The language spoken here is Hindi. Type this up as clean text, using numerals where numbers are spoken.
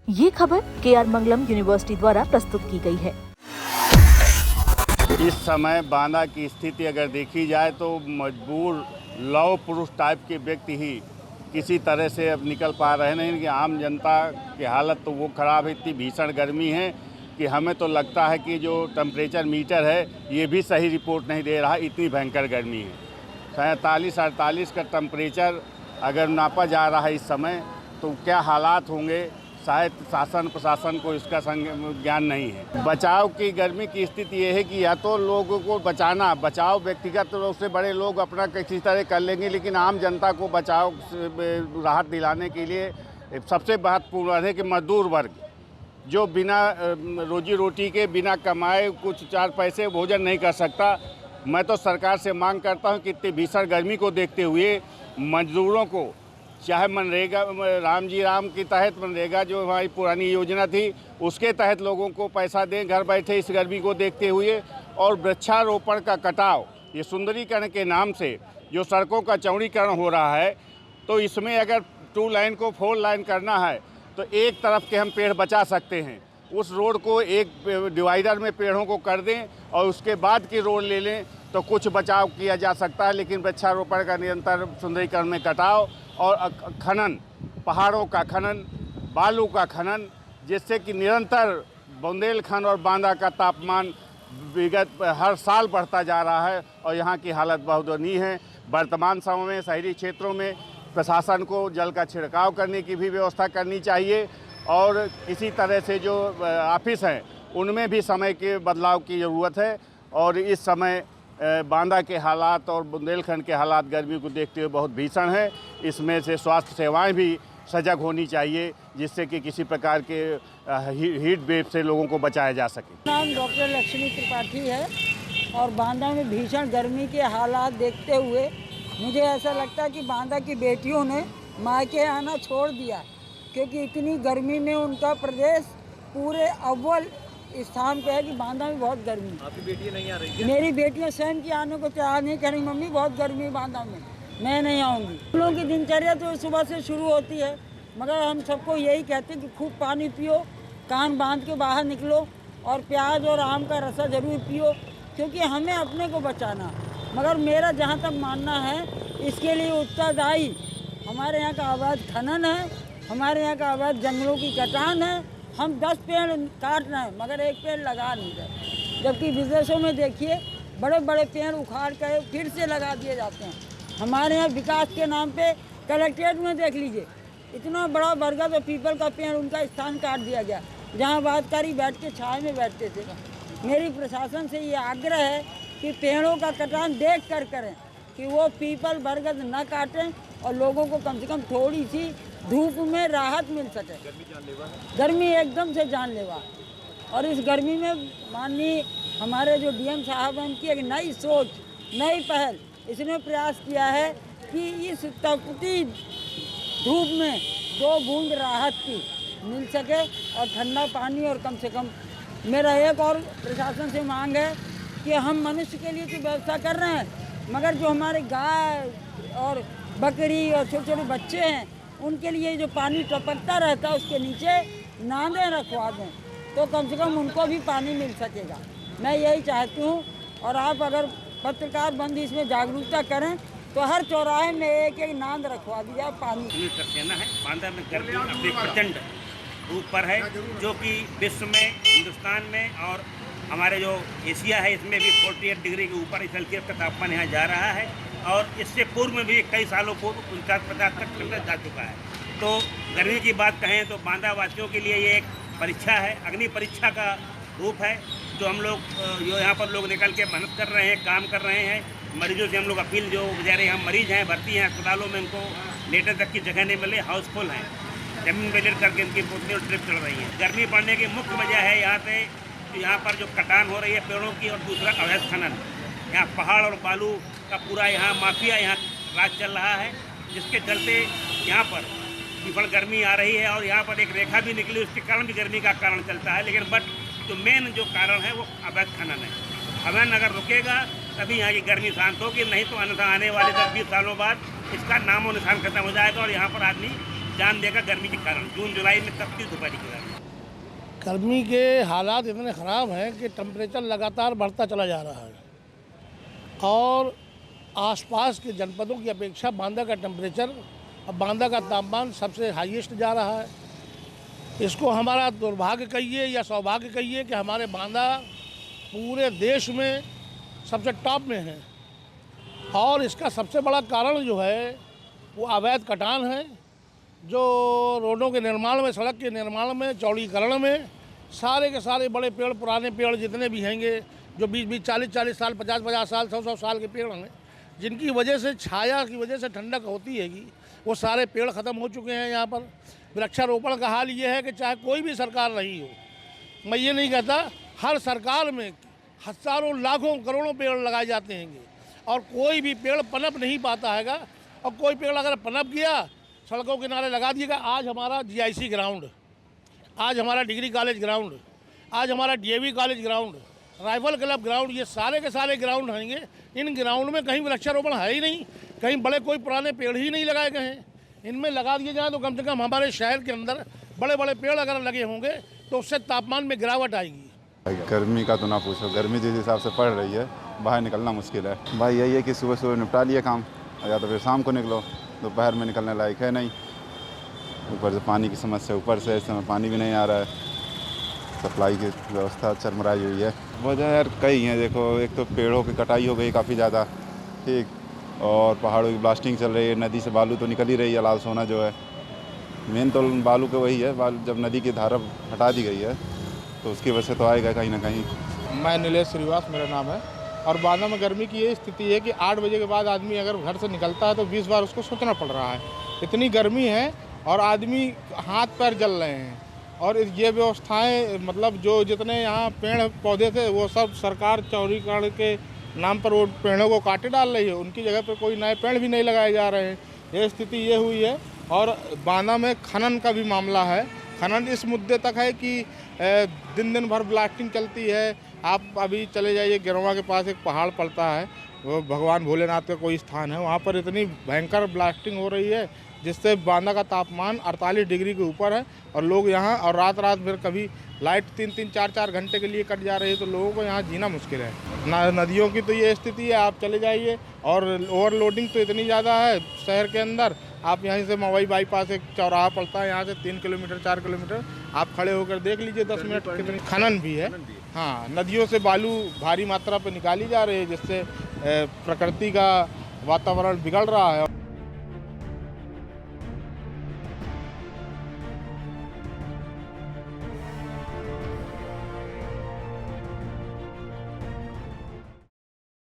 ये खबर KR मंगलम यूनिवर्सिटी द्वारा प्रस्तुत की गई है। इस समय बांदा की स्थिति अगर देखी जाए तो मजबूर लौह पुरुष टाइप के व्यक्ति ही किसी तरह से अब निकल पा रहे नहीं कि आम जनता की हालत तो वो ख़राब है। इतनी भीषण गर्मी है कि हमें तो लगता है कि जो टेम्परेचर मीटर है ये भी सही रिपोर्ट नहीं दे रहा, इतनी भयंकर गर्मी है। 47-48 का टेम्परेचर अगर नापा जा रहा है इस समय तो क्या हालात होंगे, शायद शासन प्रशासन को इसका ज्ञान नहीं है। बचाव की गर्मी की स्थिति ये है कि या तो लोगों को बचाना, बचाव व्यक्तिगत रूप से बड़े लोग अपना किसी तरह कर लेंगे, लेकिन आम जनता को बचाव से राहत दिलाने के लिए सबसे महत्वपूर्ण है कि मजदूर वर्ग जो बिना रोजी रोटी के, बिना कमाए कुछ 4 पैसे भोजन नहीं कर सकता। मैं तो सरकार से मांग करता हूं कि इतनी भीषण गर्मी को देखते हुए मजदूरों को चाहे मनरेगा, राम की तहत मनरेगा जो हमारी पुरानी योजना थी उसके तहत लोगों को पैसा दें घर बैठे इस गर्मी को देखते हुए। और वृक्षारोपण का कटाव, ये सुंदरीकरण के नाम से जो सड़कों का चौड़ीकरण हो रहा है, तो इसमें अगर 2 लाइन को 4 लाइन करना है तो एक तरफ के हम पेड़ बचा सकते हैं। उस रोड को एक डिवाइडर में पेड़ों को कर दें और उसके बाद की रोड ले लें तो कुछ बचाव किया जा सकता है। लेकिन वृक्षारोपण का निरंतर सुंदरीकरण में कटाव और खनन, पहाड़ों का खनन, बालू का खनन, जिससे कि निरंतर बुंदेलखंड और बांदा का तापमान विगत हर साल बढ़ता जा रहा है और यहाँ की हालत बहुत दयनीय है। वर्तमान समय में शहरी क्षेत्रों में प्रशासन को जल का छिड़काव करने की भी व्यवस्था करनी चाहिए और इसी तरह से जो ऑफिस हैं उनमें भी समय के बदलाव की ज़रूरत है। और इस समय बांदा के हालात और बुंदेलखंड के हालात गर्मी को देखते हुए बहुत भीषण है। इसमें से स्वास्थ्य सेवाएं भी सजग होनी चाहिए जिससे कि किसी प्रकार के हीट वेव से लोगों को बचाया जा सके। नाम डॉक्टर लक्ष्मी त्रिपाठी है और बांदा में भीषण गर्मी के हालात देखते हुए मुझे ऐसा लगता है कि बांदा की बेटियों ने मायके आना छोड़ दिया, क्योंकि इतनी गर्मी में उनका प्रदेश पूरे अव्वल स्थान पे है कि बांदा में बहुत गर्मी। आपकी बेटियां नहीं आ रही क्या? मेरी बेटियां स्वयं की आने को तैयार नहीं, कह रही मम्मी बहुत गर्मी है बांदा में, मैं नहीं आऊँगी। हम लोगों की दिनचर्या तो सुबह से शुरू होती है, मगर हम सबको यही कहते हैं कि खूब पानी पियो, कान बांध के बाहर निकलो और प्याज और आम का रसा ज़रूर पियो, क्योंकि हमें अपने को बचाना। मगर मेरा जहाँ तक मानना है इसके लिए उत्तरदायी हमारे यहाँ का अवैध खनन है, हमारे यहाँ का अवैध जंगलों की कटान है। हम 10 पेड़ काट रहे हैं मगर एक पेड़ लगा नहीं रहे, जबकि विदेशों में देखिए बड़े बड़े पेड़ उखाड़ कर फिर से लगा दिए जाते हैं। हमारे यहाँ विकास के नाम पे कलेक्ट्रेट में देख लीजिए इतना बड़ा बरगद और पीपल का पेड़, उनका स्थान काट दिया गया जहाँ बातकारी बैठ के छाए में बैठते थे। मेरी प्रशासन से ये आग्रह है कि पेड़ों का कटान देख कर करें, कि वो पीपल बरगद न काटें और लोगों को कम से कम थोड़ी सी धूप में राहत मिल सके। गर्मी जानलेवा है। गर्मी एकदम से जानलेवा, और इस गर्मी में माननीय हमारे जो DM साहब हैं उनकी एक नई सोच, नई पहल, इसने प्रयास किया है कि इस तपती धूप में 2 बूंद राहत की मिल सके और ठंडा पानी। और कम से कम मेरा एक और प्रशासन से मांग है कि हम मनुष्य के लिए तो व्यवस्था कर रहे हैं, मगर जो हमारे गाय और बकरी और छोटे छोटे बच्चे हैं उनके लिए जो पानी टपकता रहता है उसके नीचे नादें रखवा दें तो कम से कम उनको भी पानी मिल सकेगा। मैं यही चाहती हूँ। और आप अगर पत्रकार बंदी इसमें जागरूकता करें तो हर चौराहे में एक एक नाद रखवा दिया पानी। कहना है बांदा में गर्मी अपने प्रचंड रूप पर है, जो कि विश्व में, हिंदुस्तान में और हमारे जो एशिया है इसमें भी 48 डिग्री के ऊपर सेल्सियस का तापमान यहाँ जा रहा है। और इससे पूर्व में भी कई सालों पूर्व 49-50 तक टेम्परेचर जा चुका है। तो गर्मी की बात कहें तो बांदा वासियों के लिए ये एक परीक्षा है, अग्नि परीक्षा का रूप है, जो हम लोग जो यहाँ पर लोग निकल के मेहनत कर रहे हैं, काम कर रहे हैं। मरीजों से हम लोग अपील, जो बेचारे यहाँ मरीज हैं, भर्ती हैं अस्पतालों में, उनको लेटने तक की जगह नहीं मिले, हाउसफुल हैं, जमीन में लेट करके इनकी बोतलें और ट्रिप चल रही हैं। गर्मी बढ़ने की मुख्य वजह है यहाँ पे, यहाँ पर जो कटान हो रही है पेड़ों की, और दूसरा अवैध खनन। यहाँ पहाड़ और बालू का पूरा यहाँ माफिया यहाँ राज चल रहा है, जिसके चलते यहाँ पर भीषण गर्मी आ रही है। और यहाँ पर एक रेखा भी निकली, उसके कारण भी गर्मी का कारण चलता है। लेकिन बट जो मेन जो कारण है वो अवैध खनन है। खनन अगर रुकेगा तभी यहाँ की गर्मी शांत होगी, नहीं तो अन्यथा आने वाले 10-20 सालों बाद इसका नामो निशान खत्म हो जाएगा और यहाँ पर आदमी जान देगा गर्मी के कारण। जून जुलाई में तपती दोपहरी के कारण। गर्मी के हालात इतने ख़राब हैं कि टेम्परेचर लगातार बढ़ता चला जा रहा है और आसपास के जनपदों की अपेक्षा बांदा का टेम्परेचर, अब बांदा का तापमान सबसे हाईएस्ट जा रहा है। इसको हमारा दुर्भाग्य कहिए या सौभाग्य कहिए कि हमारे बांदा पूरे देश में सबसे टॉप में है और इसका सबसे बड़ा कारण जो है वो अवैध कटान है, जो रोडों के निर्माण में, सड़क के निर्माण में, चौड़ीकरण में सारे के सारे बड़े पेड़, पुराने पेड़ जितने भी हैंगे, जो 20-20, 40-40 साल, 50-50 साल, 100-100 साल के पेड़ हैं, जिनकी वजह से छाया की वजह से ठंडक होती हैगी, वो सारे पेड़ ख़त्म हो चुके हैं। यहाँ पर वृक्षारोपण का हाल ये है कि चाहे कोई भी सरकार रही हो, मैं ये नहीं कहता, हर सरकार में हज़ारों, लाखों, करोड़ों पेड़ लगाए जाते हैंगे और कोई भी पेड़ पनप नहीं पाता हैगा। और कोई पेड़ अगर पनप गया, सड़कों के किनारे लगा दिएगा। आज हमारा GIC ग्राउंड, आज हमारा डिग्री कॉलेज ग्राउंड, आज हमारा DAV college ground, rifle club ground, ये सारे के सारे ग्राउंड होंगे। इन ग्राउंड में कहीं वृक्षारोपण है ही नहीं, कहीं बड़े कोई पुराने पेड़ ही नहीं लगाए गए हैं। इनमें लगा दिए जाए तो कम से कम हमारे शहर के अंदर बड़े बड़े पेड़ अगर लगे होंगे तो उससे तापमान में गिरावट आएगी। गर्मी का तो ना पूछो, गर्मी जिस हिसाब से पड़ रही है बाहर निकलना मुश्किल है। भाई यही है कि सुबह सुबह निपटा लिए काम, या तो फिर शाम को निकलो, दोपहर में निकलने लायक है नहीं। ऊपर से पानी की समस्या, ऊपर से इस समय पानी भी नहीं आ रहा है, सप्लाई की व्यवस्था चरमराई हुई है। वजह यार कई हैं, देखो एक तो पेड़ों की कटाई हो गई काफ़ी ज़्यादा, ठीक, और पहाड़ों की ब्लास्टिंग चल रही है, नदी से बालू तो निकल ही रही है, लाल सोना जो है मेन तो बालू का वही है। बालू जब नदी की धारा हटा दी गई है तो उसकी वजह से तो आएगा कहीं ना कहीं। मैं नीलेश श्रीवास मेरा नाम है और बांदा में गर्मी की ये स्थिति है कि 8 बजे के बाद आदमी अगर घर से निकलता है तो 20 बार उसको सोचना पड़ रहा है। इतनी गर्मी है और आदमी हाथ पैर जल रहे हैं और ये व्यवस्थाएं, मतलब जो जितने यहाँ पेड़ पौधे थे वो सब सरकार चौड़ीकरण के नाम पर वो पेड़ों को काटे डाल रही है, उनकी जगह पर कोई नए पेड़ भी नहीं लगाए जा रहे हैं। ये स्थिति ये हुई है। और बांदा में खनन का भी मामला है। खनन इस मुद्दे तक है कि दिन दिन भर ब्लास्टिंग चलती है। आप अभी चले जाइए, गिरवा के पास एक पहाड़ पड़ता है, वो भगवान भोलेनाथ का कोई स्थान है, वहाँ पर इतनी भयंकर ब्लास्टिंग हो रही है जिससे बांदा का तापमान 48 डिग्री के ऊपर है और लोग यहाँ, और रात रात फिर कभी लाइट 3-3, 4-4 घंटे के लिए कट जा रही है, तो लोगों को यहाँ जीना मुश्किल है। नदियों की तो ये स्थिति है, आप चले जाइए और ओवरलोडिंग तो इतनी ज़्यादा है शहर के अंदर। आप यहीं से मवई बाईपास एक चौराहा पड़ता है, यहाँ से 3 किलोमीटर 4 किलोमीटर आप खड़े होकर देख लीजिए 10 मिनट कितनी खनन भी है। हाँ, नदियों से बालू भारी मात्रा पर निकाली जा रही है जिससे प्रकृति का वातावरण बिगड़ रहा है।